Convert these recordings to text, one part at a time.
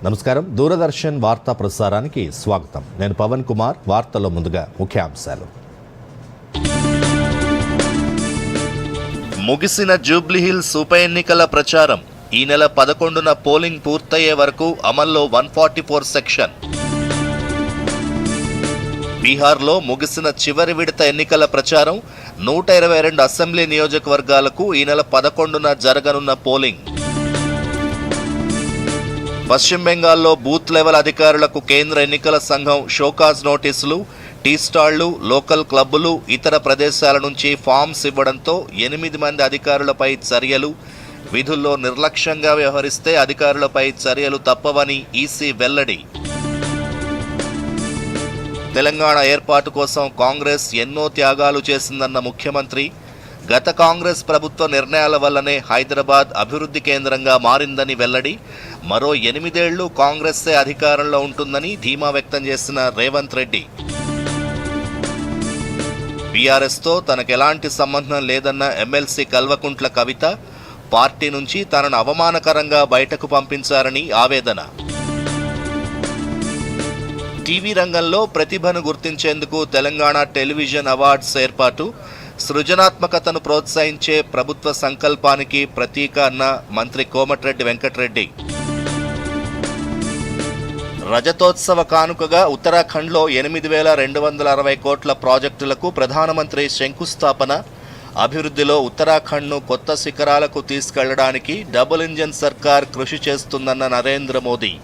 నమస్కారం. దూరదర్శన్ వార్తా ప్రసారానికి స్వాగతం. నేను పవన్ కుమార్. వార్తల్లో ముందుగా ముఖ్యాంశాలు. ముగిసిన జూబ్లీహిల్స్ ఉప ఎన్నికల ప్రచారం. ఈ నెల 11న పోలింగ్ పూర్తయ్యే వరకు అమల్లో 144 సెక్షన్. బీహార్లో ముగిసిన చివరి విడత ఎన్నికల ప్రచారం. 122 అసెంబ్లీ నియోజకవర్గాలకు ఈ నెల 11న జరగనున్న పోలింగ్. పశ్చిమ బెంగాల్లో బూత్ లెవెల్ అధికారులకు కేంద్ర ఎన్నికల సంఘం షోకాజ్ నోటీసులు. టీ స్టాళ్లు, లోకల్ క్లబ్బులు, ఇతర ప్రదేశాల నుంచి ఫామ్స్ ఇవ్వడంతో 8 మంది అధికారులపై చర్యలు. విధుల్లో నిర్లక్ష్యంగా వ్యవహరిస్తే అధికారులపై చర్యలు తప్పవని ఈసీ వెల్లడి. తెలంగాణ ఏర్పాటు కోసం కాంగ్రెస్ ఎన్నో త్యాగాలు చేసిందన్న ముఖ్యమంత్రి. గత కాంగ్రెస్ ప్రభుత్వ నిర్ణయాల వల్లనే హైదరాబాద్ అభివృద్ధి కేంద్రంగా మారిందని వెల్లడి. మరో 8 ఏళ్లు కాంగ్రెస్సే అధికారంలో ఉంటుందని ధీమా వ్యక్తం చేసిన రేవంత్ రెడ్డి. బీఆర్ఎస్తో తనకెలాంటి సంబంధం లేదన్న ఎమ్మెల్సీ కల్వకుంట్ల కవిత. పార్టీ నుంచి తనను అవమానకరంగా బయటకు పంపించారని ఆవేదన. టీవీ రంగంలో ప్రతిభను గుర్తించేందుకు తెలంగాణ టెలివిజన్ అవార్డ్స్ ఏర్పాటు. సృజనాత్మకతను ప్రోత్సహించే ప్రభుత్వ సంకల్పానికి ప్రతీక అన్న మంత్రి కోమటిరెడ్డి వెంకటరెడ్డి. రజతోత్సవ కానుకగా ఉత్తరాఖండ్లో 8,260 కోట్ల ప్రాజెక్టులకు ప్రధానమంత్రి శంకుస్థాపన. అభివృద్ధిలో ఉత్తరాఖండ్ను కొత్త శిఖరాలకు తీసుకెళ్లడానికి డబుల్ ఇంజన్ సర్కార్ కృషి చేస్తుందన్న నరేంద్ర మోదీ.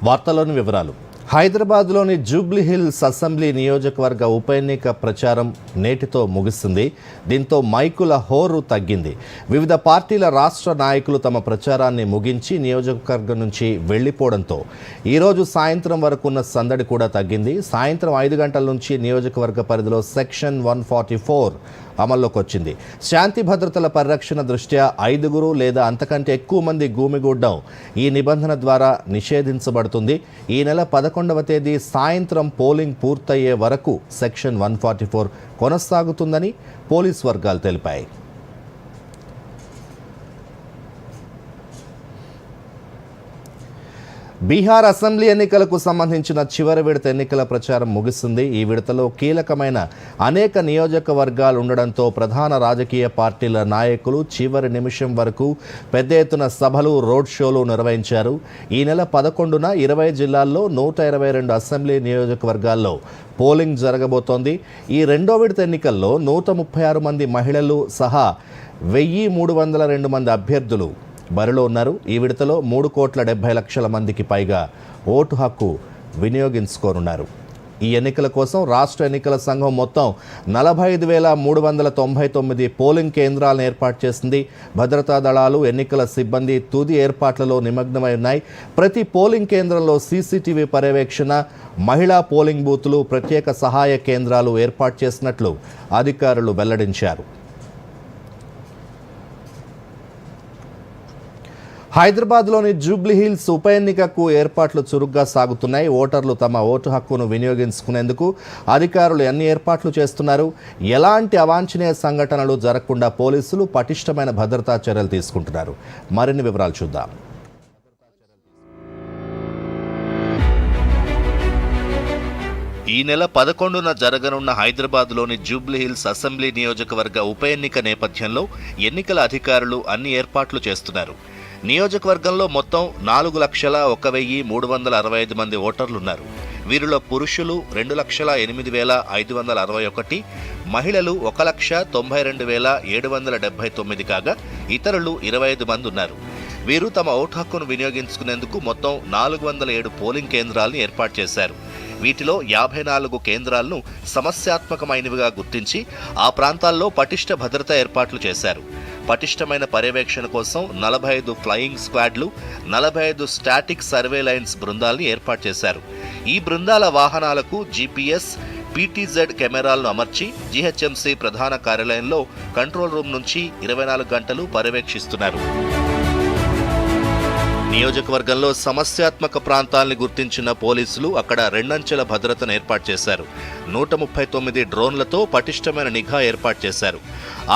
వార్తలోని వివరాలు. హైదరాబాద్లోని జూబ్లీహిల్స్ అసెంబ్లీ నియోజకవర్గ ఉప ఎన్నిక ప్రచారం నేటితో ముగిసింది. దీంతో మైకుల హోరు తగ్గింది. వివిధ పార్టీల రాష్ట్ర నాయకులు తమ ప్రచారాన్ని ముగించి నియోజకవర్గం నుంచి వెళ్లిపోవడంతో ఈరోజు సాయంత్రం వరకు ఉన్న సందడి కూడా తగ్గింది. సాయంత్రం 5 గంటల నుంచి నియోజకవర్గ పరిధిలో సెక్షన్ 144 అమల్లోకి వచ్చింది. శాంతి భద్రతల పరిరక్షణ దృష్ట్యా 5 లేదా అంతకంటే ఎక్కువ మంది గుమిగూడడం ఈ నిబంధన ద్వారా నిషేధించబడుతుంది. ఈ నెల 11వ తేదీ సాయంత్రం పోలింగ్ పూర్తయ్యే వరకు సెక్షన్ 144 కొనసాగుతుందని పోలీస్ వర్గాలు తెలిపాయి. బీహార్ అసెంబ్లీ ఎన్నికలకు సంబంధించిన చివరి విడత ఎన్నికల ప్రచారం ముగిసింది. ఈ విడతలో కీలకమైన అనేక నియోజకవర్గాలు ఉండడంతో ప్రధాన రాజకీయ పార్టీల నాయకులు చివరి నిమిషం వరకు పెద్ద ఎత్తున సభలు, రోడ్ షోలు నిర్వహించారు. ఈ నెల 11న 20 జిల్లాల్లో 122 అసెంబ్లీ నియోజకవర్గాల్లో పోలింగ్ జరగబోతోంది. ఈ రెండో విడత ఎన్నికల్లో 136 మంది మహిళలు సహా 1,302 మంది అభ్యర్థులు బరిలో ఉన్నారు. ఈ విడతలో 3,70,00,000 మందికి పైగా ఓటు హక్కు వినియోగించుకోనున్నారు. ఈ ఎన్నికల కోసం రాష్ట్ర ఎన్నికల సంఘం మొత్తం 45,399 పోలింగ్ కేంద్రాలను ఏర్పాటు చేసింది. భద్రతా దళాలు, ఎన్నికల సిబ్బంది తుది ఏర్పాట్లలో నిమగ్నమై ఉన్నాయి. ప్రతి పోలింగ్ కేంద్రంలో సీసీటీవీ పర్యవేక్షణ, మహిళా పోలింగ్ బూతులు, ప్రత్యేక సహాయ కేంద్రాలు ఏర్పాటు చేసినట్లు అధికారులు వెల్లడించారు. హైదరాబాద్లోని జూబ్లీహిల్స్ ఉప ఎన్నికకు ఏర్పాట్లు చురుగ్గా సాగుతున్నాయి. ఓటర్లు తమ ఓటు హక్కును వినియోగించుకునేందుకు అధికారులు అన్ని ఏర్పాట్లు చేస్తున్నారు. ఎలాంటి అవాంఛనీయ సంఘటనలు జరగకుండా పోలీసులు పటిష్టమైన భద్రతా చర్యలు తీసుకుంటున్నారు. మరిన్ని వివరాలు చూద్దాం. ఈ నెల 11న జరగనున్న హైదరాబాద్లోని జూబ్లీహిల్స్ అసెంబ్లీ నియోజకవర్గ ఉప ఎన్నిక నేపథ్యంలో ఎన్నికల అధికారులు అన్ని ఏర్పాట్లు చేస్తున్నారు. నియోజకవర్గంలో మొత్తం 4,01,365 మంది ఓటర్లున్నారు. వీరిలో పురుషులు 2,08,561, మహిళలు 1,92,779 కాగా ఇతరులు 25 మంది ఉన్నారు. వీరు తమ ఓటు హక్కును వినియోగించుకునేందుకు మొత్తం 407 పోలింగ్ కేంద్రాలను ఏర్పాటు చేశారు. వీటిలో 54 కేంద్రాలను సమస్యాత్మకమైనవిగా గుర్తించి ఆ ప్రాంతాల్లో పటిష్ట భద్రతా ఏర్పాట్లు చేశారు. పటిష్టమైన పర్యవేక్షణ కోసం 45 ఫ్లయింగ్ స్క్వాడ్లు, 45 స్టాటిక్ సర్వేలైన్స్ బృందాలను ఏర్పాటు చేశారు. ఈ బృందాల వాహనాలకు జీపీఎస్, పీటీజెడ్ కెమెరాలను అమర్చి జీహెచ్ఎంసీ ప్రధాన కార్యాలయంలో కంట్రోల్ రూమ్ నుంచి 24 గంటలు పర్యవేక్షిస్తున్నారు. నియోజకవర్గంలో సమస్యాత్మక ప్రాంతాలను గుర్తించిన పోలీసులు అక్కడ రెండంచెల భద్రతను ఏర్పాటు చేశారు. 139 డ్రోన్లతో పటిష్టమైన నిఘా ఏర్పాటు చేశారు.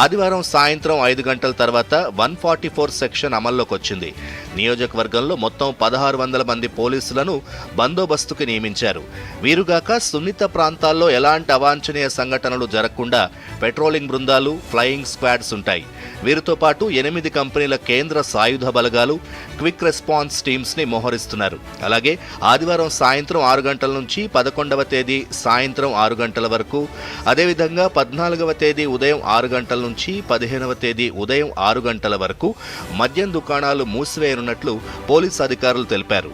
ఆదివారం సాయంత్రం 5 గంటల తర్వాత 144 సెక్షన్ అమల్లోకి వచ్చింది. నియోజకవర్గంలో మొత్తం 1600 మంది పోలీసులను బందోబస్తుకి నియమించారు. వీరుగాక సున్నిత ప్రాంతాల్లో ఎలాంటి అవాంఛనీయ సంఘటనలు జరగకుండా పెట్రోలింగ్ బృందాలు, ఫ్లయింగ్ స్క్వాడ్స్ ఉంటాయి. వీరితో పాటు 8 కంపెనీల కేంద్ర సాయుధ బలగాలు, క్విక్ రెస్పాన్స్ టీమ్స్ ని మోహరిస్తున్నారు. అలాగే ఆదివారం సాయంత్రం 6 గంటల నుంచి 11వ తేదీ సాయంత్రం 6 గంటల వరకు, అదేవిధంగా 14వ తేదీ ఉదయం 6 గంటల నుంచి 15వ తేదీ ఉదయం 6 గంటల వరకు మద్యం దుకాణాలు మూసివేయనున్నట్లు పోలీసు అధికారులు తెలిపారు.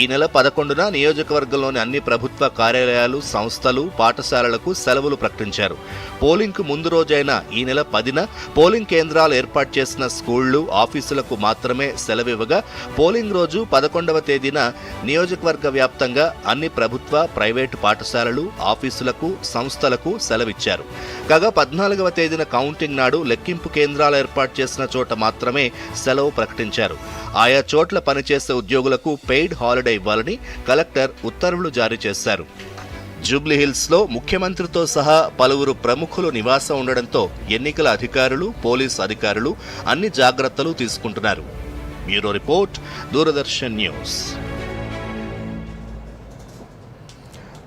ఈ నెల 11న నియోజకవర్గంలోని అన్ని ప్రభుత్వ కార్యాలయాలు, సంస్థలు, పాఠశాలలకు సెలవులు ప్రకటించారు. పోలింగ్కు ముందు రోజైన ఈ నెల 10న పోలింగ్ కేంద్రాలు ఏర్పాటు చేసిన స్కూళ్లు, ఆఫీసులకు మాత్రమే సెలవివ్వగా పోలింగ్ రోజు 11వ తేదీన నియోజకవర్గ వ్యాప్తంగా అన్ని ప్రభుత్వ, ప్రైవేటు పాఠశాలలు, ఆఫీసులకు, సంస్థలకు సెలవిచ్చారు. కాగా 14వ తేదీన కౌంటింగ్ నాడు లెక్కింపు కేంద్రాలు ఏర్పాటు చేసిన చోట మాత్రమే సెలవు ప్రకటించారు. ఆయా చోట్ల పనిచేసే ఉద్యోగులకు పెయిడ్ హాలిడే ఇవ్వాలని కలెక్టర్ ఉత్తర్వులు జారీ చేశారు. జూబ్లీహిల్స్లో ముఖ్యమంత్రితో సహా పలువురు ప్రముఖులు నివాసం ఉండడంతో ఎన్నికల అధికారులు, పోలీసు అధికారులు అన్ని జాగ్రత్తలు తీసుకుంటున్నారు. Bureau report, Doordarshan news.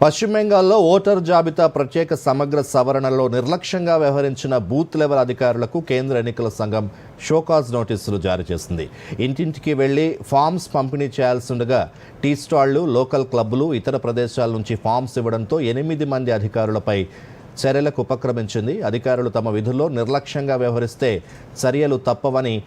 పశ్చిమ బెంగాల్లో ఓటర్ జాబితా ప్రత్యేక సమగ్ర సవరణలో నిర్లక్ష్యంగా వ్యవహరించిన బూత్ లెవెల్ అధికారులకు కేంద్ర ఎన్నికల సంఘం షోకాజ్ నోటీసులు జారీ చేసింది. ఇంటింటికి వెళ్లి ఫామ్స్ పంపిణీ చేయాల్సిండగా టీ స్టాళ్లు, లోకల్ క్లబ్బులు, ఇతర ప్రదేశాల నుంచి ఫామ్స్ ఇవ్వడంతో 8 మంది అధికారులపై చర్యలకు ఉపక్రమించింది. అధికారులు తమ విధుల్లో నిర్లక్ష్యంగా వ్యవహరిస్తే చర్యలు తప్పవని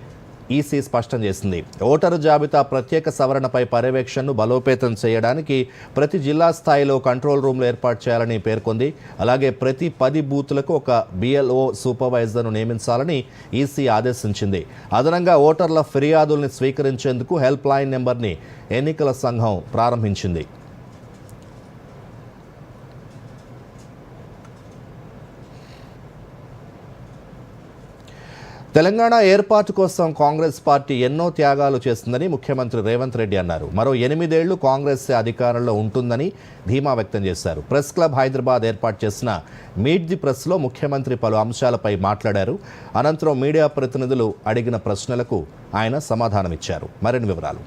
ఈసీ స్పష్టం చేసింది. ఓటరు జాబితా ప్రత్యేక సవరణపై పర్యవేక్షణను బలోపేతం చేయడానికి ప్రతి జిల్లా స్థాయిలో కంట్రోల్ రూమ్లు ఏర్పాటు చేయాలని పేర్కొంది. అలాగే ప్రతి 10 బూతులకు ఒక బిఎల్ఓ సూపర్వైజర్ను నియమించాలని ఈసీ ఆదేశించింది. అదనంగా ఓటర్ల ఫిర్యాదుల్ని స్వీకరించేందుకు హెల్ప్ లైన్ నెంబర్ని ఎన్నికల సంఘం ప్రారంభించింది. తెలంగాణ ఏర్పాటు కోసం కాంగ్రెస్ పార్టీ ఎన్నో త్యాగాలు చేస్తుందని ముఖ్యమంత్రి రేవంత్ రెడ్డి అన్నారు. మరో 8 ఏళ్లు కాంగ్రెస్ అధికారంలో ఉంటుందని ధీమా వ్యక్తం చేశారు. ప్రెస్ క్లబ్ హైదరాబాద్ ఏర్పాటు చేసిన మీట్ ది ప్రెస్లో ముఖ్యమంత్రి పలు అంశాలపై మాట్లాడారు. అనంతరం మీడియా ప్రతినిధులు అడిగిన ప్రశ్నలకు ఆయన సమాధానమిచ్చారు. మరిన్ని వివరాలు.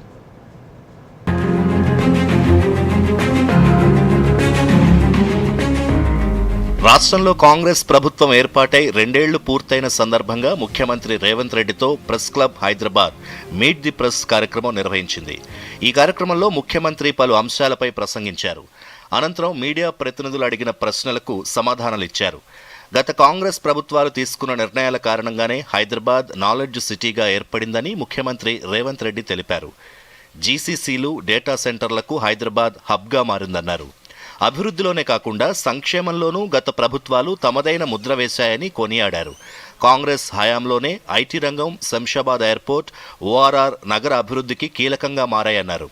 రాష్ట్రంలో కాంగ్రెస్ ప్రభుత్వం ఏర్పాటై 2 ఏళ్లు పూర్తయిన సందర్భంగా ముఖ్యమంత్రి రేవంత్ రెడ్డితో press club Hyderabad meet the press కార్యక్రమం నిర్వహించింది. ఈ కార్యక్రమంలో ముఖ్యమంత్రి పలు అంశాలపై ప్రసంగించారు. అనంతరం మీడియా ప్రతినిధులు అడిగిన ప్రశ్నలకు సమాధానాలిచ్చారు. గత కాంగ్రెస్ ప్రభుత్వాలు తీసుకున్న నిర్ణయాల కారణంగానే హైదరాబాద్ నాలెడ్జ్ సిటీగా ఏర్పడిందని ముఖ్యమంత్రి రేవంత్ రెడ్డి తెలిపారు. జీసీసీలు, డేటా సెంటర్లకు హైదరాబాద్ హబ్గా మారిందన్నారు. అభివృద్ధిలోనే కాకుండా సంక్షేమంలోనూ గత ప్రభుత్వాలు తమదైన ముద్ర వేశాయని కొనియాడారు. కాంగ్రెస్ హయాంలోనే ఐటీ రంగం, శంషాబాద్ ఎయిర్పోర్ట్, ఓఆర్ఆర్ నగర అభివృద్ధికి కీలకంగా మారాయన్నారు.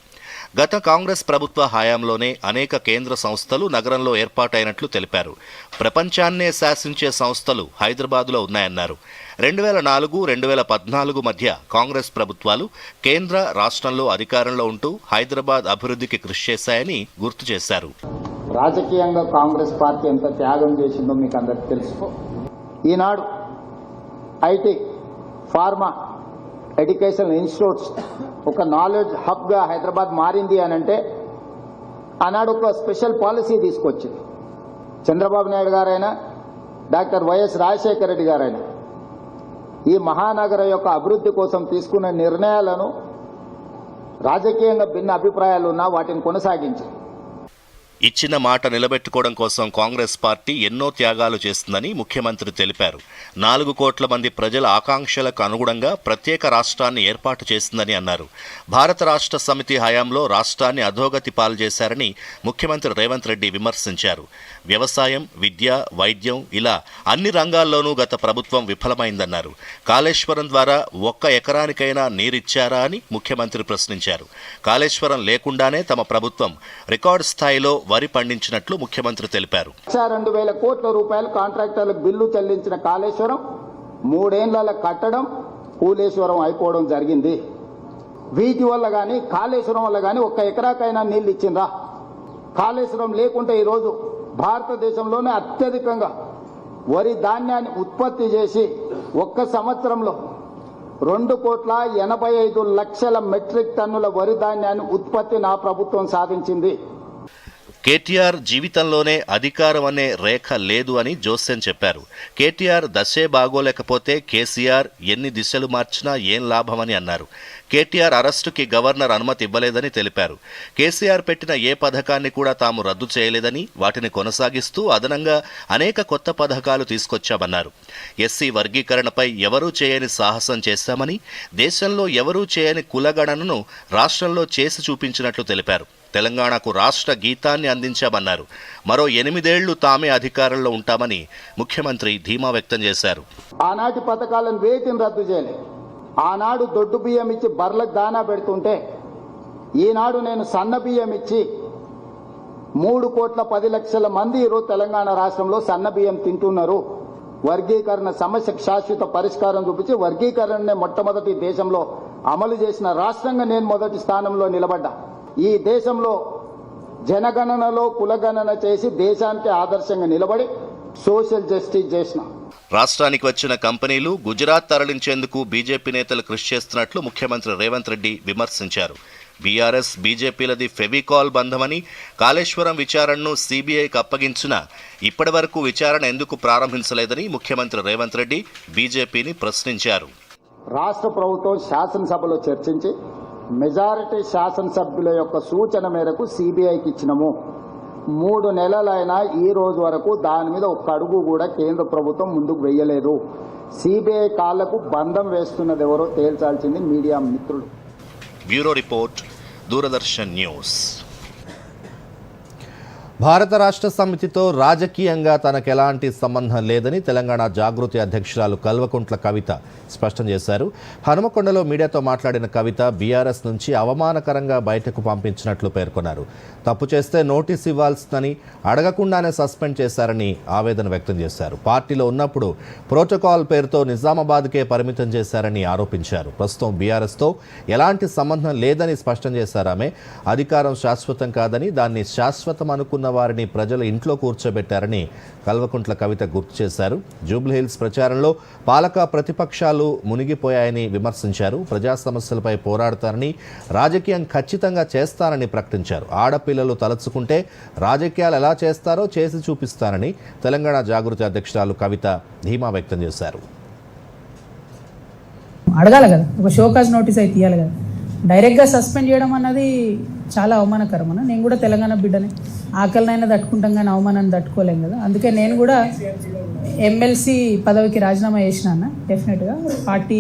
గత కాంగ్రెస్ ప్రభుత్వ హయాంలోనే అనేక కేంద్ర సంస్థలు నగరంలో ఏర్పాటైనట్లు తెలిపారు. ప్రపంచాన్నే శాసించే సంస్థలు హైదరాబాద్లో ఉన్నాయన్నారు. 2004-2014 మధ్య కాంగ్రెస్ ప్రభుత్వాలు కేంద్ర, రాష్ట్రంలో అధికారంలో ఉంటూ హైదరాబాద్ అభివృద్ధికి కృషి చేశాయని గుర్తు చేశారు. రాజకీయంగా కాంగ్రెస్ పార్టీ ఎంత త్యాగం చేసిందో మీకు అందరికీ తెలుసు. ఈనాడు ఐటీ, ఫార్మా, ఎడ్యుకేషన్ ఇన్స్టిట్యూట్స్ ఒక నాలెడ్జ్ హబ్గా హైదరాబాద్ మారింది అని అంటే ఆనాడు ఒక స్పెషల్ పాలసీ తీసుకొచ్చింది. చంద్రబాబు నాయుడు గారైనా, డాక్టర్ వైఎస్ రాజశేఖర రెడ్డి గారైనా ఈ మహానగర యొక్క అభివృద్ధి కోసం తీసుకున్న నిర్ణయాలను రాజకీయంగా భిన్న అభిప్రాయాలు ఉన్నా వాటిని కొనసాగించారు. ఇచ్చిన మాట నిలబెట్టుకోవడం కోసం కాంగ్రెస్ పార్టీ ఎన్నో త్యాగాలు చేస్తుందని ముఖ్యమంత్రి తెలిపారు. 4 కోట్ల మంది ప్రజల ఆకాంక్షలకు అనుగుణంగా ప్రత్యేక రాష్ట్రాన్ని ఏర్పాటు చేస్తుందని అన్నారు. భారత రాష్ట్ర సమితి హయాంలో రాష్ట్రాన్ని అధోగతి పాలు చేశారని ముఖ్యమంత్రి రేవంత్ రెడ్డి విమర్శించారు. వ్యవసాయం, విద్య, వైద్యం ఇలా అన్ని రంగాల్లోనూ గత ప్రభుత్వం విఫలమైందన్నారు. కాళేశ్వరం ద్వారా 1 ఎకరానికైనా నీరిచ్చారా అని ముఖ్యమంత్రి ప్రశ్నించారు. కాళేశ్వరం లేకుండానే తమ ప్రభుత్వం రికార్డు స్థాయిలో వరి పండించినట్లు ముఖ్యమంత్రి తెలిపారు. 2,000 కోట్ల రూపాయలు కాంట్రాక్టర్లకు బిల్లు చెల్లించిన కాళేశ్వరం 3 ఏళ్ల కట్టడం కూలేశ్వరం అయిపోవడం జరిగింది. వీటి వల్ల కానీ కాళేశ్వరం వల్ల కానీ 1 ఎకరాకైనా నీళ్లు ఇచ్చిందా? కాళేశ్వరం లేకుంటే ఈరోజు భారతదేశంలోనే అత్యధికంగా వరి ధాన్యాన్ని ఉత్పత్తి చేసి ఒక్క సంవత్సరంలో 2,85,00,000 మెట్రిక్ టన్నుల వరి ధాన్యాన్ని ఉత్పత్తి నా ప్రభుత్వం సాధించింది. కేటీఆర్ జీవితంలోనే అధికారం అనే రేఖ లేదు అని జోస్యం చెప్పారు. కేటీఆర్ దశే బాగోలేకపోతే కేసీఆర్ ఎన్ని దిశలు మార్చినా ఏం లాభమని అన్నారు. కేటీఆర్ అరెస్టుకి గవర్నర్ అనుమతి ఇవ్వలేదని తెలిపారు. కేసీఆర్ పెట్టిన ఏ పథకాన్ని కూడా తాము రద్దు చేయలేదని, వాటిని కొనసాగిస్తూ అదనంగా అనేక కొత్త పథకాలు తీసుకొచ్చామన్నారు. ఎస్సీ వర్గీకరణపై ఎవరూ చేయని సాహసం చేశామని, దేశంలో ఎవరూ చేయని కులగణనను రాష్ట్రంలో చేసి చూపించినట్లు తెలిపారు. తెలంగాణకు రాష్ట్ర గీతాన్ని అందించామన్నారు. మరో 8 ఏళ్లు తామే అధికారంలో ఉంటామని ముఖ్యమంత్రి ధీమా వ్యక్తం చేశారు. ఆనాటి పథకాలను వేటిని రద్దు చేయలేదు. ఆనాడు దొడ్డు బియ్యం ఇచ్చి బర్లకు దానా పెడుతుంటే ఈనాడు నేను సన్న బియ్యం ఇచ్చి 3,10,00,000 మంది ఈరోజు తెలంగాణ రాష్ట్రంలో సన్న బియ్యం తింటున్నారు. వర్గీకరణ సమస్యకు శాశ్వత పరిష్కారం చూపించి వర్గీకరణనే మొట్టమొదటి దేశంలో అమలు చేసిన రాష్ట్రంగా నేను మొదటి స్థానంలో నిలబడ్డా. ఈ దేశంలో జనగణనలో కులగణన చేసి దేశానికి ఆదర్శంగా నిలబడి సోషల్ జస్టిస్ చేసిన. రాష్ట్రానికి వచ్చిన కంపెనీలు గుజరాత్ తరలించేందుకు బీజేపీ నేతలు కృషి చేస్తున్నట్లు ముఖ్యమంత్రి రేవంత్ రెడ్డి విమర్శించారు. బీఆర్ఎస్ బీజేపీలది ఫెవికాల్ బంధమని, కాళేశ్వరం విచారణను సీబీఐకి అప్పగించినా ఇప్పటి వరకు విచారణ ఎందుకు ప్రారంభించలేదని ముఖ్యమంత్రి రేవంత్ రెడ్డి బీజేపీని ప్రశ్నించారు. రాష్ట్ర ప్రభుత్వం శాసనసభలో చర్చించి మెజారిటీ శాసనసభ్యుల యొక్క సూచన మేరకు సిబిఐకి ఇచ్చినాము. 3 నెలలైనా ఈ రోజు వరకు దాని మీద ఒక్క అడుగు కూడా కేంద్ర ప్రభుత్వం ముందుకు వెయ్యలేదు. సిబిఐ కాళ్లకు బంధం వేస్తున్నది ఎవరో తేల్చాల్సింది మీడియా మిత్రులు. Bureau report, Doordarshan news. భారత రాష్ట్ర సమితితో రాజకీయంగా తనకు ఎలాంటి సంబంధం లేదని తెలంగాణ జాగృతి అధ్యక్షురాలు కల్వకుంట్ల కవిత స్పష్టం చేశారు. హనుమకొండలో మీడియాతో మాట్లాడిన కవిత బీఆర్ఎస్ నుంచి అవమానకరంగా బయటకు పంపించినట్లు పేర్కొన్నారు. తప్పు చేస్తే నోటీస్ ఇవ్వాల్సిందని, అడగకుండానే సస్పెండ్ చేశారని ఆవేదన వ్యక్తం చేశారు. పార్టీలో ఉన్నప్పుడు ప్రోటోకాల్ పేరుతో నిజామాబాద్కే పరిమితం చేశారని ఆరోపించారు. ప్రస్తుతం బీఆర్ఎస్తో ఎలాంటి సంబంధం లేదని స్పష్టం చేశారు ఆమె. అధికారం శాశ్వతం కాదని, దాన్ని శాశ్వతం అనుకున్న వారిని ప్రజలు ఇంట్లో కూర్చోబెట్టారని కల్వకుంట్ల కవిత గుర్తు చేశారు. జూబ్లీహిల్స్ ప్రచారంలో పాలక ప్రతిపక్షాలు మునిగిపోయాయని విమర్శించారు. ప్రజా సమస్యలపై పోరాడతారని, రాజకీయం ఖచ్చితంగా చేస్తారని ప్రకటించారు. ఆడపిల్లలు తలచుకుంటే రాజకీయాలు ఎలా చేస్తారో చేసి చూపిస్తారని తెలంగాణ జాగృతి అధ్యక్షురాలు కవిత ధీమా వ్యక్తం చేశారు. అడగాలి కదా, ఒక షోకాజ్ నోటీస్ అయితే ఇవ్వాలి కదా. డైరెక్ట్గా సస్పెండ్ చేయడం అన్నది చాలా అవమానకరం అన్న. నేను కూడా తెలంగాణ బిడ్డనే, ఆకలినైనా తట్టుకుంటాం కానీ అవమానాన్ని తట్టుకోలేం కదా. అందుకే నేను కూడా ఎమ్మెల్సీ పదవికి రాజీనామా చేసిన అన్న. డెఫినెట్గా పార్టీ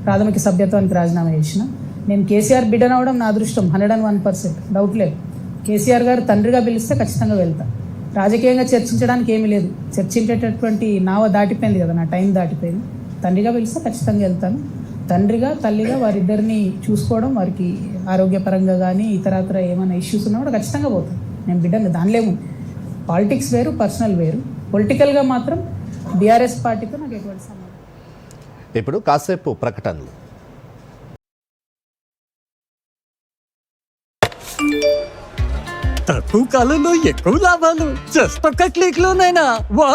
ప్రాథమిక సభ్యత్వానికి రాజీనామా చేసిన. నేను కేసీఆర్ బిడ్డనవడం నా అదృష్టం, 101% డౌట్ లేదు. కేసీఆర్ గారు తండ్రిగా పిలిస్తే ఖచ్చితంగా వెళ్తా. రాజకీయంగా చర్చించడానికి ఏమీ లేదు. చర్చించేటటువంటి నావ దాటిపోయింది కదా, నా టైం దాటిపోయింది. తండ్రిగా పిలిస్తే ఖచ్చితంగా వెళ్తాను. తండ్రిగా తల్లిగా వారిద్దరిని చూసుకోవడం, వారికి ఆరోగ్యపరంగా కానీ ఇతరత్ర ఏమైనా ఇష్యూస్ ఉన్నా కూడా ఖచ్చితంగా పోతాను. నేను బిడ్డగా దానిలేము. పాలిటిక్స్ వేరు, పర్సనల్ వేరు. పొలిటికల్గా మాత్రం బీఆర్ఎస్ పార్టీతో నాకు ఎటువంటి సంబంధం. ఇప్పుడు కాసేపు ప్రకటనలు. తక్కువ కాలంలో ఎక్కువ లాభాలు జస్ట్ ఒక్క క్లిక్ లోనైనా వా!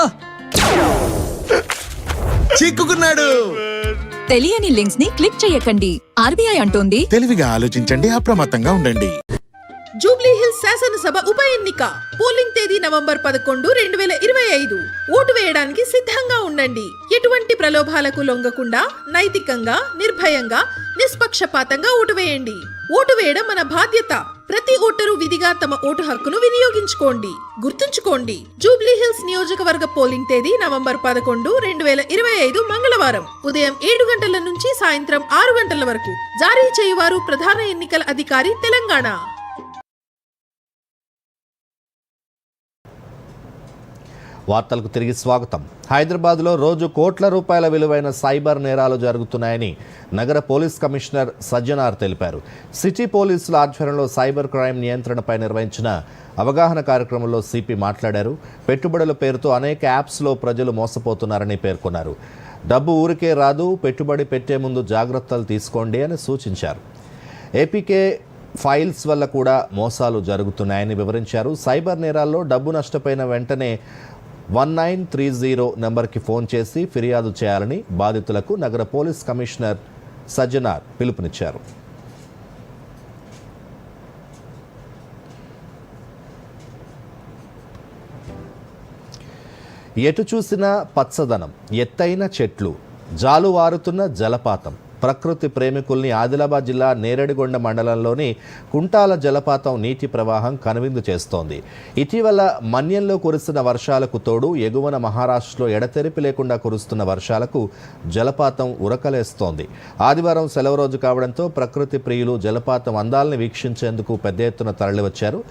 చిక్కుకున్నాడు. తెలియని లింక్స్ ని క్లిక్ చేయకండి. ఆర్బీఐ అంటోంది తెలివిగా ఆలోచించండి, అప్రమత్తంగా ఉండండి. జూబ్లీహిల్స్ శాసనసభ ఉప ఎన్నిక పోలింగ్ తేదీ నవంబర్ 11, 2025. ఓటు వేయడానికి సిద్ధంగా ఉండండి. ఎటువంటి ప్రలోభాలకు లొంగకుండా నైతికంగా, నిర్భయంగా, నిష్పక్షపాతంగా ఓటు వేయండి. ఓటు వేయడం మన బాధ్యత. ప్రతి ఓటరు విధిగా తమ ఓటు హక్కును వినియోగించుకోండి. గుర్తుంచుకోండి, జూబ్లీహిల్స్ నియోజకవర్గ పోలింగ్ తేదీ నవంబర్ 11, 2025 మంగళవారం ఉదయం 7 గంటల నుంచి సాయంత్రం 6 గంటల వరకు. జారీ చేయువారు ప్రధాన ఎన్నికల అధికారి, తెలంగాణ. వార్తలకు తిరిగి స్వాగతం. హైదరాబాద్లో రోజు కోట్ల రూపాయల విలువైన సైబర్ నేరాలు జరుగుతున్నాయని నగర పోలీస్ కమిషనర్ సజ్జనార్ తెలిపారు. సిటీ పోలీసుల ఆధ్వర్యంలో సైబర్ క్రైమ్ నియంత్రణపై నిర్వహించిన అవగాహన కార్యక్రమంలో సిపి మాట్లాడారు. పెట్టుబడుల పేరుతో అనేక యాప్స్లో ప్రజలు మోసపోతున్నారని పేర్కొన్నారు. డబ్బు ఊరికే రాదు, పెట్టుబడి పెట్టే ముందు జాగ్రత్తలు తీసుకోండి అని సూచించారు. ఏపీకే ఫైల్స్ వల్ల కూడా మోసాలు జరుగుతున్నాయని వివరించారు. సైబర్ నేరాల్లో డబ్బు నష్టపోయిన వెంటనే 1930 నెంబర్కి ఫోన్ చేసి ఫిర్యాదు చేయాలని బాధితులకు నగర పోలీస్ కమిషనర్ సజ్జనార్ పిలుపునిచ్చారు. ఎటు చూసినా పచ్చదనం, ఎత్తైన చెట్లు, జాలువారుతున్న జలపాతం. ప్రకృతి ప్రేమికుల్ని ఆదిలాబాద్ జిల్లా నేరేడిగొండ మండలంలోని కుంటాల జలపాతం నీటి ప్రవాహం కనువిందు చేస్తోంది. ఇటీవల మన్యంలో కురుస్తున్న వర్షాలకు తోడు ఎగువన మహారాష్ట్రలో ఎడతెరిపి లేకుండా కురుస్తున్న వర్షాలకు జలపాతం ఉరకలేస్తోంది. ఆదివారం సెలవు రోజు కావడంతో ప్రకృతి ప్రియులు జలపాతం అందాలని వీక్షించేందుకు పెద్ద ఎత్తున తరలివచ్చారు.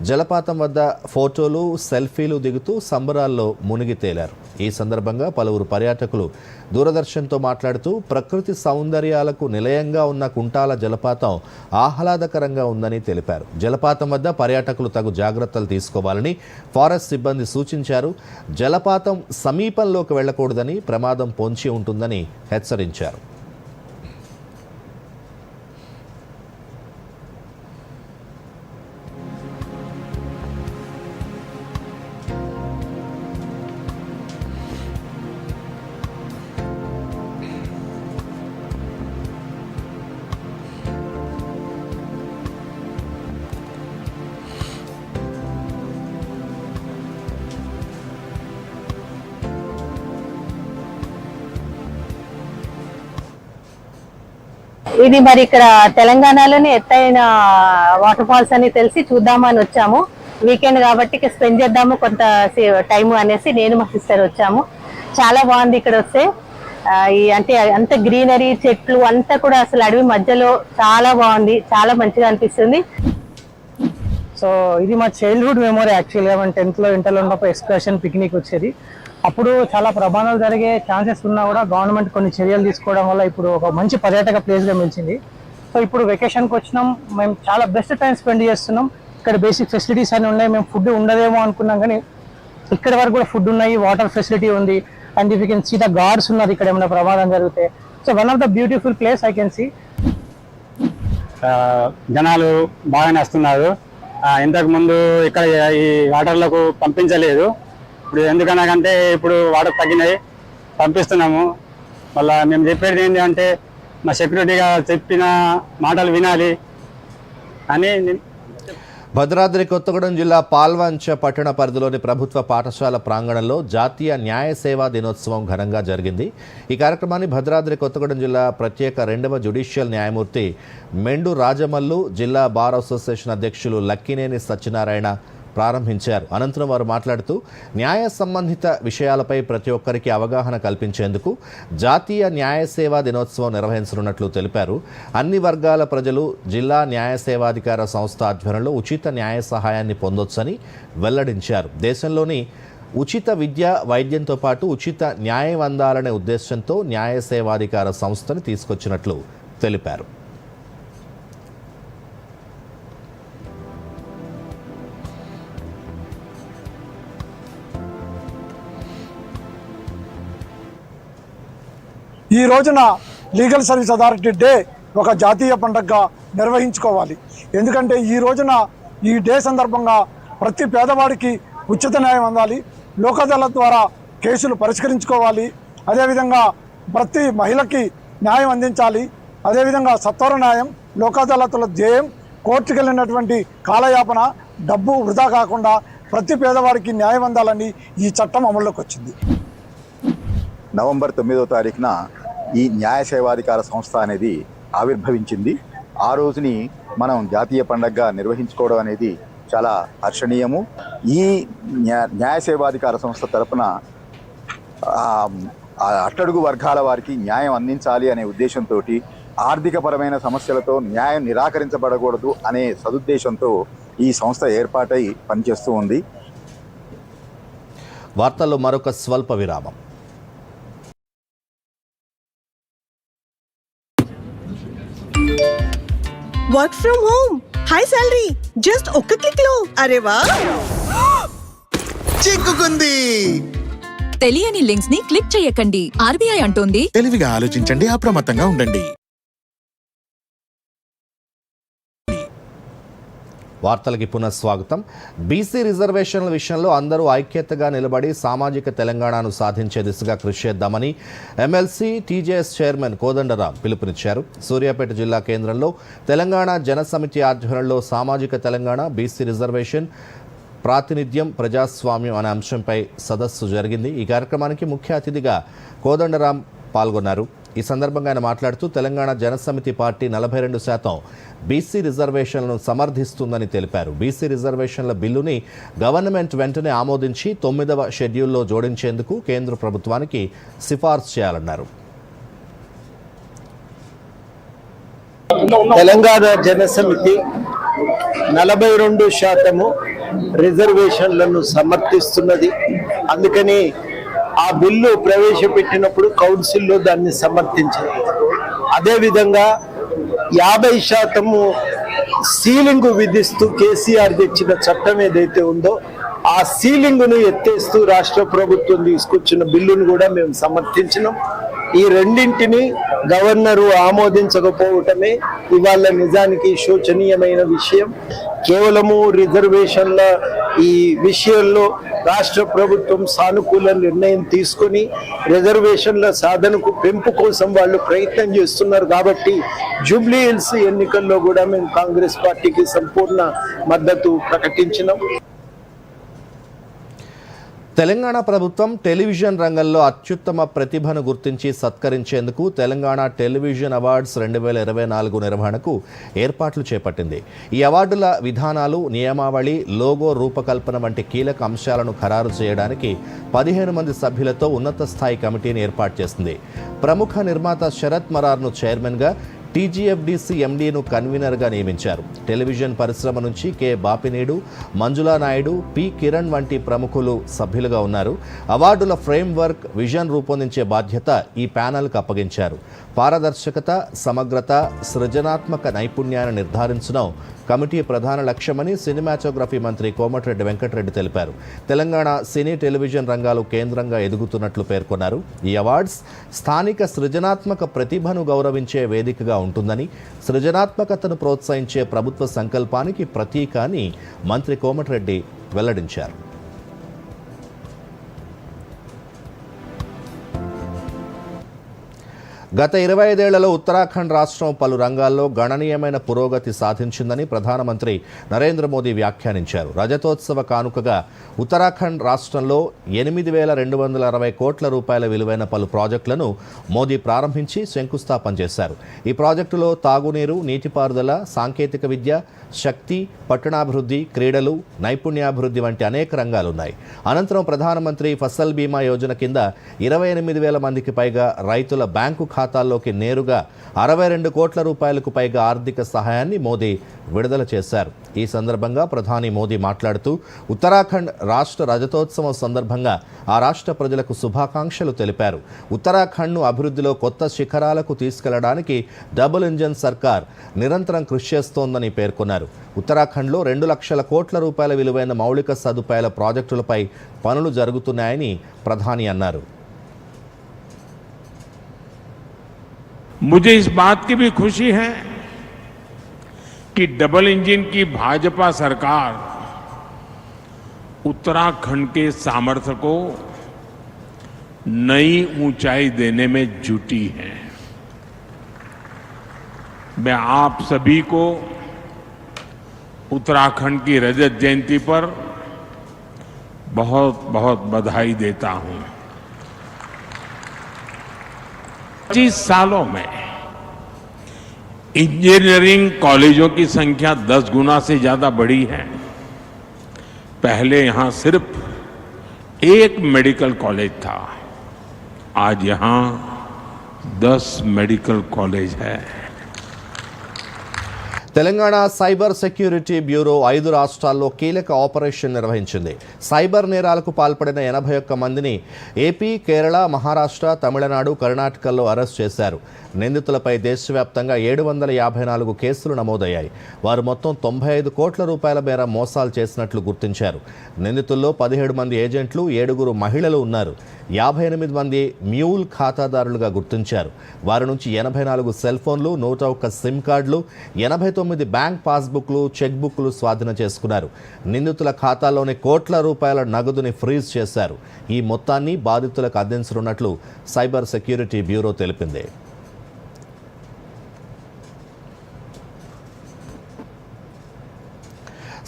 జలపాతం వద్ద ఫోటోలు, సెల్ఫీలు దిగుతూ సంబరాల్లో మునిగి తేలారు. ఈ సందర్భంగా పలువురు పర్యాటకులు దూరదర్శన్తో మాట్లాడుతూ ప్రకృతి సౌందర్యాలకు నిలయంగా ఉన్న కుంటాల జలపాతం ఆహ్లాదకరంగా ఉందని తెలిపారు. జలపాతం వద్ద పర్యాటకులు తగు జాగ్రత్తలు తీసుకోవాలని ఫారెస్ట్ సిబ్బంది సూచించారు. జలపాతం సమీపంలోకి వెళ్లకూడదని, ప్రమాదం పొంచి ఉంటుందని హెచ్చరించారు. ఇది మరి ఇక్కడ తెలంగాణలోనే ఎత్తైన వాటర్ ఫాల్స్ అని తెలిసి చూద్దామని వచ్చాము. వీకెండ్ కాబట్టి స్పెండ్ చేద్దాము కొంత టైం అనేసి నేను మా సిస్టర్ వచ్చాము. చాలా బాగుంది ఇక్కడ వస్తే. అంటే అంత గ్రీనరీ, చెట్లు అంతా కూడా అసలు అడవి మధ్యలో చాలా బాగుంది, చాలా మంచిగా అనిపిస్తుంది. సో ఇది మా చైల్డ్హుడ్ మెమొరీ. యాక్చువల్గా మనం 10th లో ఇంటర్లో ఉన్నప్పుడు ఎక్స్కర్షన్ పిక్నిక్ వచ్చేది. అప్పుడు చాలా ప్రమాదాలు జరిగే ఛాన్సెస్ ఉన్నా కూడా గవర్నమెంట్ కొన్ని చర్యలు తీసుకోవడం వల్ల ఇప్పుడు ఒక మంచి పర్యాటక ప్లేస్గా నిలిచింది. సో ఇప్పుడు వెకేషన్కి వచ్చినాం, మేము చాలా బెస్ట్ టైం స్పెండ్ చేస్తున్నాం. ఇక్కడ బేసిక్ ఫెసిలిటీస్ అన్నీ ఉన్నాయి. మేము ఫుడ్ ఉండదేమో అనుకున్నాం కానీ ఇక్కడ వరకు కూడా ఫుడ్ ఉన్నాయి, వాటర్ ఫెసిలిటీ ఉంది. And if you can see the guards ఉన్నారు ఇక్కడ ఏమైనా ప్రమాదం జరిగితే. So one of the beautiful place I can see. జనాలు బాగానే వస్తున్నారు. ఇంతకు ముందు ఇక్కడ ఈ వాటర్లకు పంపించలేదు. ఇప్పుడు ఎందుకనకంటే ఇప్పుడు వాటర్ తగ్గినాయి, పంపిస్తున్నాము. మళ్ళీ మేము చెప్పేది ఏంటి అంటే మా సెక్యూరిటీగా చెప్పిన మాటలు వినాలి అని. భద్రాద్రి కొత్తగూడెం జిల్లా పాల్వంచ పట్టణ పరిధిలోని ప్రభుత్వ పాఠశాల ప్రాంగణంలో జాతీయ న్యాయ సేవా దినోత్సవం ఘనంగా జరిగింది. ఈ కార్యక్రమాన్ని భద్రాద్రి కొత్తగూడెం జిల్లా ప్రత్యేక 2వ జ్యుడిషియల్ న్యాయమూర్తి మెండు రాజమల్లు, జిల్లా బార్ అసోసియేషన్ అధ్యక్షులు లక్కినేని సత్యనారాయణ ప్రారంభించారు. అనంతరం వారు మాట్లాడుతూ న్యాయ సంబంధిత విషయాలపై ప్రతి ఒక్కరికి అవగాహన కల్పించేందుకు జాతీయ న్యాయ సేవా దినోత్సవం నిర్వహించనున్నట్లు తెలిపారు. అన్ని వర్గాల ప్రజలు జిల్లా న్యాయ సేవాధికార సంస్థ ఆధ్వర్యంలో ఉచిత న్యాయ సహాయాన్ని పొందొచ్చని వెల్లడించారు. దేశంలోని ఉచిత విద్య, వైద్యంతో పాటు ఉచిత న్యాయం అందాలనే ఉద్దేశంతో న్యాయ సేవాధికార సంస్థను తీసుకొచ్చినట్లు తెలిపారు. ఈ రోజున లీగల్ సర్వీస్ అథారిటీ డే ఒక జాతీయ పండుగగా నిర్వహించుకోవాలి. ఎందుకంటే ఈ రోజున ఈ డే సందర్భంగా ప్రతి పేదవాడికి ఉచిత న్యాయం అందాలి, లోక్ అదాలత్ ద్వారా కేసులు పరిష్కరించుకోవాలి. అదేవిధంగా ప్రతి మహిళకి న్యాయం అందించాలి. అదేవిధంగా సత్వర న్యాయం, లోక్ అదాలత్ల ధ్యేయం కోర్టుకు వెళ్ళినటువంటి కాలయాపన, డబ్బు వృధా కాకుండా ప్రతి పేదవాడికి న్యాయం అందాలని ఈ చట్టం అమల్లోకి వచ్చింది. నవంబర్ 9వ తారీఖున ఈ న్యాయ సేవాధికార సంస్థ అనేది ఆవిర్భవించింది. ఆ రోజుని మనం జాతీయ పండుగగా నిర్వహించుకోవడం అనేది చాలా హర్షణీయము. ఈ న్యాయ సేవాధికార సంస్థ తరపున అట్టడుగు వర్గాల వారికి న్యాయం అందించాలి అనే ఉద్దేశంతో, ఆర్థికపరమైన సమస్యలతో న్యాయం నిరాకరించబడకూడదు అనే సదుద్దేశంతో ఈ సంస్థ ఏర్పాటై పనిచేస్తూ ఉంది. వార్తల్లో మరొక స్వల్ప విరామం. Work from home, high salary, just ఒక్క క్లిక్ లో. అరే వా, చిక్కుకుంది. తెలియని లింక్స్ ని క్లిక్ చేయకండి. ఆర్బీఐ అంటోంది, తెలివిగా ఆలోచించండి, అప్రమత్తంగా ఉండండి. వార్తలకి పునఃస్వాగతం. బీసీ రిజర్వేషన్ల విషయంలో అందరూ ఐక్యతగా నిలబడి సామాజిక తెలంగాణను సాధించే దిశగా కృషి చేద్దామని ఎమ్మెల్సీ టీజేఎస్ చైర్మన్ కోదండరాం పిలుపునిచ్చారు. సూర్యాపేట జిల్లా కేంద్రంలో తెలంగాణ జనసమితి ఆధ్వర్యంలో సామాజిక తెలంగాణ, బీసీ రిజర్వేషన్, ప్రాతినిధ్యం, ప్రజాస్వామ్యం అనే అంశంపై సదస్సు జరిగింది. ఈ కార్యక్రమానికి ముఖ్య అతిథిగా కోదండరాం పాల్గొన్నారు. ఈ సందర్భంగా ఆయన మాట్లాడుతూ తెలంగాణ జనసమితి పార్టీ 42% బీసీ రిజర్వేషన్లను సమర్థిస్తుందని తెలిపారు. బీసీ రిజర్వేషన్ల బిల్లుని గవర్నమెంట్ వెంటనే ఆమోదించి 9వ షెడ్యూల్లో జోడించేందుకు కేంద్ర ప్రభుత్వానికి సిఫార్సు చేయాలన్నారు. తెలంగాణ జనసమితి 42% రిజర్వేషన్లను సమర్థిస్తున్నది. అందుకని ఆ బిల్లు ప్రవేశపెట్టినప్పుడు కౌన్సిల్లో దాన్ని సమర్థించింది. అదేవిధంగా 50% సీలింగ్ విధిస్తూ కేసీఆర్ తెచ్చిన చట్టం ఏదైతే ఉందో ఆ సీలింగ్ను ఎత్తేస్తూ రాష్ట్ర ప్రభుత్వం తీసుకొచ్చిన బిల్లును కూడా మేము సమర్థించినాం. ఈ రెండింటిని గవర్నరు ఆమోదించకపోవటమే ఇవాళ నిజానికి శోచనీయమైన విషయం. కేవలము రిజర్వేషన్ల ఈ విషయంలో రాష్ట్ర ప్రభుత్వం సానుకూల నిర్ణయం తీసుకొని రిజర్వేషన్ల సాధనకు పెంపు కోసం వాళ్ళు ప్రయత్నం చేస్తున్నారు. కాబట్టి జూబ్లీ హిల్స్ ఎన్నికల్లో కూడా మేము కాంగ్రెస్ పార్టీకి సంపూర్ణ మద్దతు ప్రకటించినాం. తెలంగాణ ప్రభుత్వం టెలివిజన్ రంగంలో అత్యుత్తమ ప్రతిభను గుర్తించి సత్కరించేందుకు తెలంగాణ టెలివిజన్ అవార్డ్స్ 2024 నిర్వహణకు ఏర్పాట్లు చేపట్టింది. ఈ అవార్డుల విధానాలు, నియమావళి, లోగో రూపకల్పన వంటి కీలక అంశాలను ఖరారు చేయడానికి 15 మంది సభ్యులతో ఉన్నత స్థాయి కమిటీని ఏర్పాటు చేసింది. ప్రముఖ నిర్మాత శరత్ మరార్ను చైర్మన్గా, టీజీఎఫ్డీసీ ఎండీను కన్వీనర్గా నియమించారు. టెలివిజన్ పరిశ్రమ నుంచి కె బాపినీడు, మంజులా నాయుడు, పి కిరణ్ వంటి ప్రముఖులు సభ్యులుగా ఉన్నారు. అవార్డుల ఫ్రేమ్వర్క్, విజన్ రూపొందించే బాధ్యత ఈ ప్యానెల్కు అప్పగించారు. పారదర్శకత, సమగ్రత, సృజనాత్మక నైపుణ్యాన్ని నిర్ధారించడం కమిటీ ప్రధాన లక్ష్యమని సినిమాటోగ్రఫీ మంత్రి కోమటిరెడ్డి వెంకటరెడ్డి తెలిపారు. తెలంగాణ సినీ, టెలివిజన్ రంగాలు కేంద్రంగా ఎదుగుతున్నట్లు పేర్కొన్నారు. ఈ అవార్డ్స్ స్థానిక సృజనాత్మక ప్రతిభను గౌరవించే వేదికగా ఉంటుందని, సృజనాత్మకతను ప్రోత్సహించే ప్రభుత్వ సంకల్పానికి ప్రతీక అని మంత్రి కోమటిరెడ్డి వెల్లడించారు. గత 25 ఏళ్లలో ఉత్తరాఖండ్ రాష్ట్రం పలు రంగాల్లో గణనీయమైన పురోగతి సాధించిందని ప్రధానమంత్రి నరేంద్ర మోదీ వ్యాఖ్యానించారు. రజతోత్సవ కానుకగా ఉత్తరాఖండ్ రాష్ట్రంలో 8,260 కోట్ల రూపాయల విలువైన పలు ప్రాజెక్టులను మోదీ ప్రారంభించి శంకుస్థాపన చేశారు. ఈ ప్రాజెక్టులో తాగునీరు, నీటిపారుదల, సాంకేతిక విద్య, శక్తి, పట్టణాభివృద్ధి, క్రీడలు, నైపుణ్యాభివృద్ధి వంటి అనేక రంగాలున్నాయి. అనంతరం ప్రధానమంత్రి ఫసల్ బీమా యోజన కింద 28,000 మందికి పైగా రైతుల బ్యాంకు ఖాతాల్లోకి నేరుగా 62 కోట్ల రూపాయలకు పైగా ఆర్థిక సహాయాన్ని మోదీ విడుదల చేశారు. ఈ సందర్భంగా ప్రధాని మోదీ మాట్లాడుతూ ఉత్తరాఖండ్ రాష్ట్ర రజతోత్సవం సందర్భంగా ఆ రాష్ట్ర ప్రజలకు శుభాకాంక్షలు తెలిపారు. ఉత్తరాఖండ్ను అభివృద్ధిలో కొత్త శిఖరాలకు తీసుకెళ్లడానికి డబుల్ ఇంజన్ సర్కార్ నిరంతరం కృషి చేస్తోందని పేర్కొన్నారు. ఉత్తరాఖండ్లో 2 లక్షల కోట్ల రూపాయల విలువైన మౌలిక సదుపాయాల ప్రాజెక్టులపై పనులు జరుగుతున్నాయని ప్రధాని అన్నారు. मुझे इस बात की भी खुशी है कि डबल इंजन की भाजपा सरकार उत्तराखंड के सामर्थ्य को नई ऊंचाई देने में जुटी है. मैं आप सभी को उत्तराखंड की रजत जयंती पर बहुत बहुत बधाई देता हूं. 25 सालों में इंजीनियरिंग कॉलेजों की संख्या 10 गुना से ज्यादा बढ़ी है. पहले यहां सिर्फ एक मेडिकल कॉलेज था, आज यहां 10 मेडिकल कॉलेज है. తెలంగాణ సైబర్ సెక్యూరిటీ బ్యూరో 5 రాష్ట్రాల్లో కీలక ఆపరేషన్ నిర్వహించింది. సైబర్ నేరాలకు పాల్పడిన 81 మందిని ఏపీ, కేరళ, మహారాష్ట్ర, తమిళనాడు, కర్ణాటకల్లో అరెస్ట్ చేశారు. నిందితులపై దేశవ్యాప్తంగా 754 కేసులు నమోదయ్యాయి. వారు మొత్తం 95 కోట్ల రూపాయల మేర మోసాలు చేసినట్లు గుర్తించారు. నిందితుల్లో 17 మంది ఏజెంట్లు, 7 మహిళలు ఉన్నారు. 58 మంది మ్యూల్ ఖాతాదారులుగా గుర్తించారు. వారి నుంచి 84 సెల్ ఫోన్లు, 101 సిమ్ కార్డులు, 89 19 బ్యాంక్ పాస్బుక్లు చెక్ బుక్లు స్వాధీనం చేసుకున్నారు. నిందితుల ఖాతాలోని కోట్ల రూపాయల నగదుని ఫ్రీజ్ చేశారు. ఈ మొత్తాన్ని బాధితులకు అందించనున్నట్లు సైబర్ సెక్యూరిటీ బ్యూరో తెలిపింది.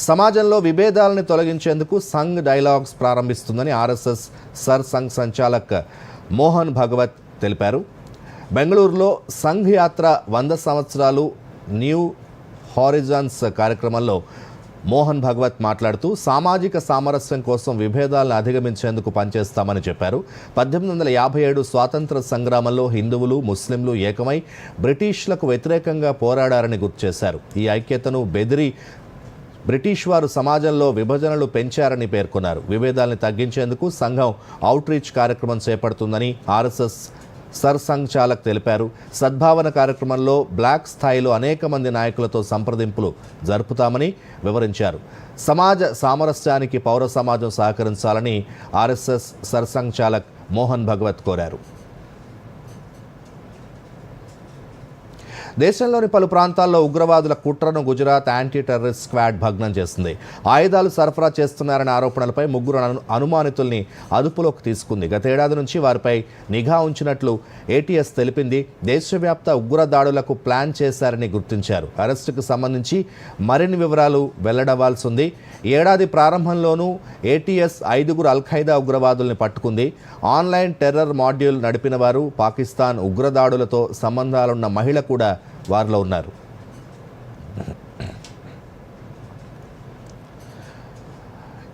సమాజంలో విభేదాలను తొలగించేందుకు సంఘ్ డైలాగ్స్ ప్రారంభిస్తుందని RSS Sarsanghchalak Mohan Bhagwat తెలిపారు. బెంగళూరులో సంఘ్ యాత్ర 100 సంవత్సరాలు న్యూ హారిజన్స్ కార్యక్రమంలో మోహన్ భగవత్ మాట్లాడుతూ సామాజిక సామరస్యం కోసం విభేదాలను అధిగమించేందుకు పనిచేస్తామని చెప్పారు. 1857 స్వాతంత్ర సంగ్రామంలో హిందువులు ముస్లింలు ఏకమై బ్రిటిష్లకు వ్యతిరేకంగా పోరాడారని గుర్తు చేశారు. ఈ ఐక్యతను బెదిరి బ్రిటిష్ వారు సమాజంలో విభజనలు పెంచారని పేర్కొన్నారు. విభేదాలను తగ్గించేందుకు సంఘం అవుట్ రీచ్ కార్యక్రమం చేపడుతుందని ఆర్ఎస్ఎస్ సర్ సంఘ్ చాలక్ తెలిపారు. సద్భావన కార్యక్రమంలో బ్లాక్ స్థాయిలో అనేక మంది నాయకులతో సంప్రదింపులు జరుపుతామని వివరించారు. సమాజ సామరస్యానికి పౌర సమాజం సహకరించాలని ఆర్ఎస్ఎస్ సర్ సంఘ్ చాలక్ మోహన్ భగవత్ కోరారు. దేశంలోని పలు ప్రాంతాల్లో ఉగ్రవాదుల కుట్రను గుజరాత్ యాంటీ టెర్రరిస్ట్ స్క్వాడ్ భగ్నం చేసింది. ఆయుధాలు సరఫరా చేస్తున్నారనే ఆరోపణలపై 3 అనుమానితుల్ని అదుపులోకి తీసుకుంది. గతేడాది నుంచి వారిపై నిఘా ఉంచినట్లు ఏటీఎస్ తెలిపింది. దేశవ్యాప్త ఉగ్ర దాడులకు ప్లాన్ చేశారని గుర్తించారు. అరెస్టుకు సంబంధించి మరిన్ని వివరాలు వెల్లడవ్వాల్సి ఉంది. ఏడాది ప్రారంభంలోనూ ఏటీఎస్ 5 అల్-ఖైదా ఉగ్రవాదుల్ని పట్టుకుంది. ఆన్లైన్ టెర్రర్ మాడ్యూల్ నడిపిన వారు, పాకిస్తాన్ ఉగ్రదాడులతో సంబంధాలున్న మహిళ కూడా వారిలో ఉన్నారు.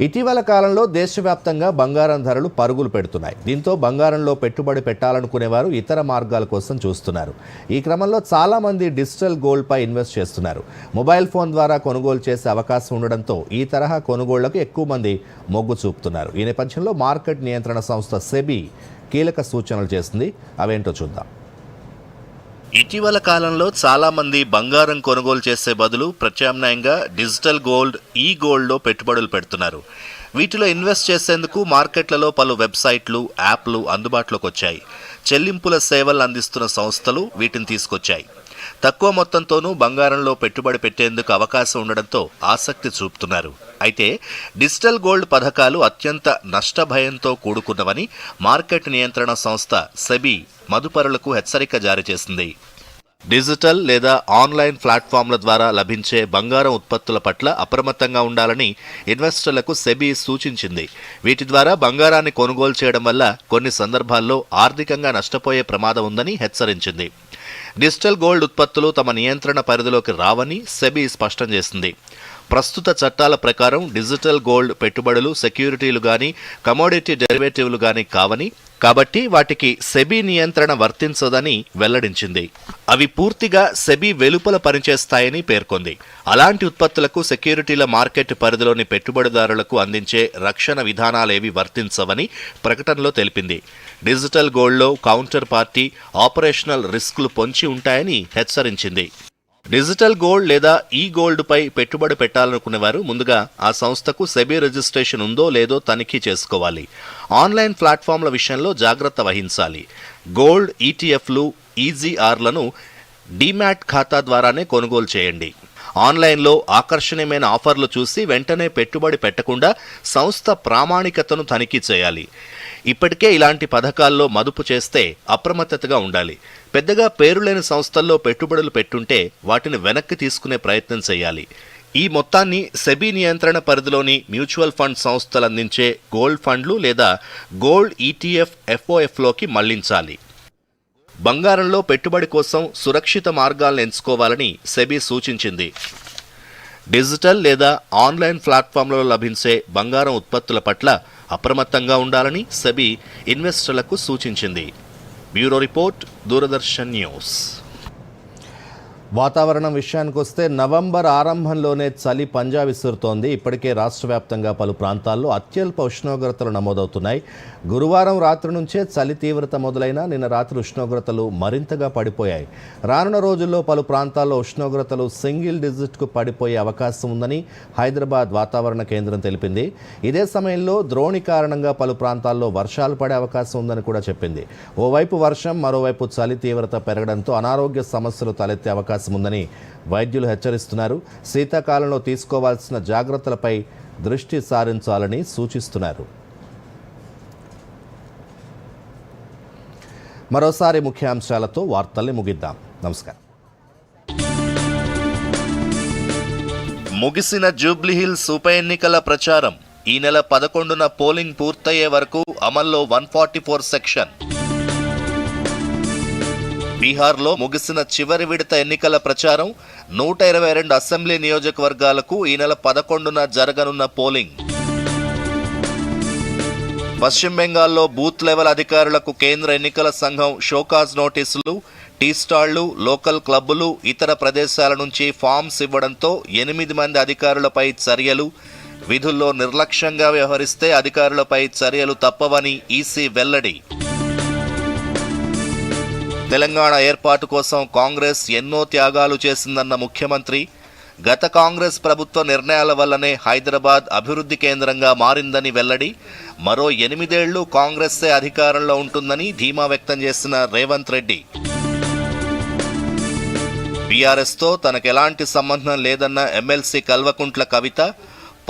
ఇటీవల కాలంలో దేశవ్యాప్తంగా బంగారం ధరలు పరుగులు పెడుతున్నాయి. దీంతో బంగారంలో పెట్టుబడి పెట్టాలనుకునేవారు ఇతర మార్గాల కోసం చూస్తున్నారు. ఈ క్రమంలో చాలామంది డిజిటల్ గోల్డ్పై ఇన్వెస్ట్ చేస్తున్నారు. మొబైల్ ఫోన్ ద్వారా కొనుగోలు చేసే అవకాశం ఉండడంతో ఈ తరహా కొనుగోళ్లకు ఎక్కువ మంది మొగ్గు చూపుతున్నారు. ఈ నేపథ్యంలో మార్కెట్ నియంత్రణ సంస్థ సెబీ కీలక సూచనలు చేసింది. అవేంటో చూద్దాం. ఇటీవల కాలంలో చాలా మంది బంగారం కొనుగోలు చేసే బదులు ప్రత్యామ్నాయంగా డిజిటల్ గోల్డ్, ఈ గోల్డ్లో పెట్టుబడులు పెడుతున్నారు. వీటిలో ఇన్వెస్ట్ చేసేందుకు మార్కెట్లలో పలు వెబ్సైట్లు, యాప్లు అందుబాటులోకి వచ్చాయి. చెల్లింపుల సేవలు అందిస్తున్న సంస్థలు వీటిని తీసుకొచ్చాయి. తక్కువ మొత్తంతోనూ బంగారంలో పెట్టుబడి పెట్టేందుకు అవకాశం ఉండడంతో ఆసక్తి చూపుతున్నారు. అయితే డిజిటల్ గోల్డ్ పథకాలు అత్యంత నష్టభయంతో కూడుకున్నవని మార్కెట్ నియంత్రణ సంస్థ సెబీ మదుపరులకు హెచ్చరిక జారీ చేసింది. డిజిటల్ లేదా ఆన్లైన్ ప్లాట్ఫామ్ల ద్వారా లభించే బంగారం ఉత్పత్తుల పట్ల అప్రమత్తంగా ఉండాలని ఇన్వెస్టర్లకు సెబీ సూచించింది. వీటి ద్వారా బంగారాన్ని కొనుగోలు చేయడం వల్ల కొన్ని సందర్భాల్లో ఆర్థికంగా నష్టపోయే ప్రమాదం ఉందని హెచ్చరించింది. డిజిటల్ గోల్డ్ ఉత్పత్తులు తమ నియంత్రణ పరిధిలోకి రావని సెబీ స్పష్టం చేసింది. ప్రస్తుత చట్టాల ప్రకారం డిజిటల్ గోల్డ్ పెట్టుబడులు సెక్యూరిటీలు గాని కమోడిటీ డెరివేటివ్లు గాని కావని, కాబట్టి వాటికి సెబీ నియంత్రణ వర్తించదని వెల్లడించింది. అవి పూర్తిగా సెబీ వెలుపల పనిచేస్తాయని పేర్కొంది. అలాంటి ఉత్పత్తులకు సెక్యూరిటీల మార్కెట్ పరిధిలోని పెట్టుబడిదారులకు అందించే రక్షణ విధానాలేవి వర్తించవని ప్రకటనలో తెలిపింది. డిజిటల్ గోల్డ్లో కౌంటర్ పార్టీ, ఆపరేషనల్ రిస్కులు పొంచి ఉంటాయని హెచ్చరించింది. డిజిటల్ గోల్డ్ లేదా ఈ గోల్డ్పై పెట్టుబడి పెట్టాలనుకునేవారు ముందుగా ఆ సంస్థకు సెబీ రిజిస్ట్రేషన్ ఉందో లేదో తనిఖీ చేసుకోవాలి. ఆన్లైన్ ప్లాట్ఫామ్ల విషయంలో జాగ్రత్త వహించాలి. గోల్డ్ ఈటీఎఫ్లు, ఈజీఆర్లను డీమ్యాట్ ఖాతా ద్వారానే కొనుగోలు చేయండి. ఆన్లైన్లో ఆకర్షణీయమైన ఆఫర్లు చూసి వెంటనే పెట్టుబడి పెట్టకుండా సంస్థ ప్రామాణికతను తనిఖీ చేయాలి. ఇప్పటికే ఇలాంటి పథకాల్లో మదుపు చేస్తే అప్రమత్తతగా ఉండాలి. పెద్దగా పేరులేని సంస్థల్లో పెట్టుబడులు పెట్టుంటే వాటిని వెనక్కి తీసుకునే ప్రయత్నం చేయాలి. ఈ మొత్తాన్ని సెబీ నియంత్రణ పరిధిలోని మ్యూచువల్ ఫండ్ సంస్థలు అందించే గోల్డ్ ఫండ్లు లేదా గోల్డ్ ఈటీఎఫ్ ఎఫ్ఓఎఫ్లోకి మళ్లించాలి. బంగారంలో పెట్టుబడి కోసం సురక్షిత మార్గాలను ఎంచుకోవాలని సెబీ సూచించింది. డిజిటల్ లేదా ఆన్లైన్ ప్లాట్ఫామ్లలో లభించే బంగారం ఉత్పత్తుల పట్ల అప్రమత్తంగా ఉండాలని సెబీ ఇన్వెస్టర్లకు సూచించింది. Bureau report, Doordarshan news. వాతావరణం విషయానికి వస్తే నవంబర్ ఆరంభంలోనే చలి పంజా విసురుతోంది. ఇప్పటికే రాష్ట్ర వ్యాప్తంగా పలు ప్రాంతాల్లో అత్యల్ప ఉష్ణోగ్రతలు నమోదవుతున్నాయి. గురువారం రాత్రి నుంచే చలి తీవ్రత మొదలైన నిన్న రాత్రి ఉష్ణోగ్రతలు మరింతగా పడిపోయాయి. రానున్న రోజుల్లో పలు ప్రాంతాల్లో ఉష్ణోగ్రతలు సింగిల్ డిజిట్కు పడిపోయే అవకాశం ఉందని హైదరాబాద్ వాతావరణ కేంద్రం తెలిపింది. ఇదే సమయంలో ద్రోణి కారణంగా పలు ప్రాంతాల్లో వర్షాలు పడే అవకాశం ఉందని కూడా చెప్పింది. ఓవైపు వర్షం, మరోవైపు చలి తీవ్రత పెరగడంతో అనారోగ్య సమస్యలు తలెత్తే అవకాశం అవకాశం ఉందని వైద్యులు హెచ్చరిస్తున్నారు. శీతాకాలంలో తీసుకోవాల్సిన జాగ్రత్తలపై దృష్టి సారించాలని సూచిస్తున్నారు. మరోసారి ముఖ్యాంశాలతో వార్తల్ని ముగిద్దాం. నమస్కారం. ముగిసిన జూబ్లీహిల్స్ ఉప ఎన్నికల ప్రచారం. ఈ నెల 11న పోలింగ్ పూర్తయ్యే వరకు అమల్లో 144 సెక్షన్. బీహార్లో ముగిసిన చివరి విడత ఎన్నికల ప్రచారం. 122 అసెంబ్లీ నియోజకవర్గాలకు ఈ నెల 11న జరగనున్న పోలింగ్. పశ్చిమ బెంగాల్లో బూత్ లెవెల్ అధికారులకు కేంద్ర ఎన్నికల సంఘం షోకాజ్ నోటీసులు. టీ స్టాళ్లు, లోకల్ క్లబ్బులు, ఇతర ప్రదేశాల నుంచి ఫామ్స్ ఇవ్వడంతో 8 మంది అధికారులపై చర్యలు. విధుల్లో నిర్లక్ష్యంగా వ్యవహరిస్తే అధికారులపై చర్యలు తప్పవని ఈసీ వెల్లడి. తెలంగాణ ఏర్పాటు కోసం కాంగ్రెస్ ఎన్నో త్యాగాలు చేసిందన్న ముఖ్యమంత్రి. గత కాంగ్రెస్ ప్రభుత్వ నిర్ణయాల వల్లనే హైదరాబాద్ అభివృద్ధి కేంద్రంగా మారిందని వెల్లడి. మరో 8 ఏళ్లు కాంగ్రెస్సే అధికారంలో ఉంటుందని ధీమా వ్యక్తం చేసిన రేవంత్ రెడ్డి. బీఆర్ఎస్తో తనకెలాంటి సంబంధం లేదన్న ఎమ్మెల్సీ కల్వకుంట్ల కవిత.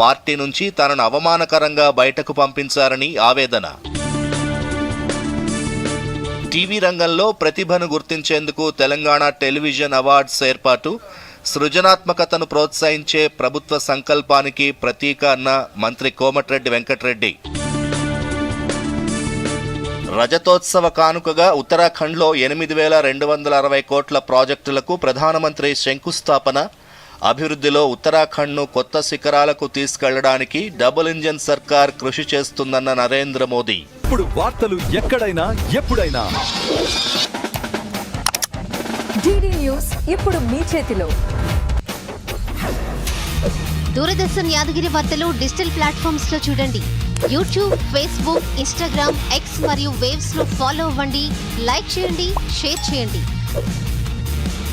పార్టీ నుంచి తనను అవమానకరంగా బయటకు పంపించారని ఆవేదన. టీవీ రంగంలో ప్రతిభను గుర్తించేందుకు తెలంగాణ టెలివిజన్ అవార్డ్స్ ఏర్పాటు. సృజనాత్మకతను ప్రోత్సహించే ప్రభుత్వ సంకల్పానికి ప్రతీక అన్న మంత్రి కోమటిరెడ్డి వెంకటరెడ్డి. రజతోత్సవ కానుకగా ఉత్తరాఖండ్లో 8,260 కోట్ల ప్రాజెక్టులకు ప్రధానమంత్రి శంకుస్థాపన. అభివృద్ధిలో ఉత్తరాఖండ్ను కొత్త శిఖరాలకు తీసుకెళ్లడానికి డబుల్ ఇంజన్ సర్కార్ కృషి చేస్తుందన్న నరేంద్ర మోదీ. ఇప్పుడు వార్తలు ఎక్కడైనా ఎప్పుడైనా DD న్యూస్ ఇప్పుడు మీ చేతిలో. దూరదర్శన్ యాదగిరి వార్తలు డిజిటల్ ప్లాట్ఫామ్స్ లో చూడండి. యూట్యూబ్, ఫేస్బుక్, ఇన్స్టాగ్రామ్, ఎక్స్ మరియు వేవ్స్ లో ఫాలో అవ్వండి. లైక్ చేయండి, షేర్ చేయండి.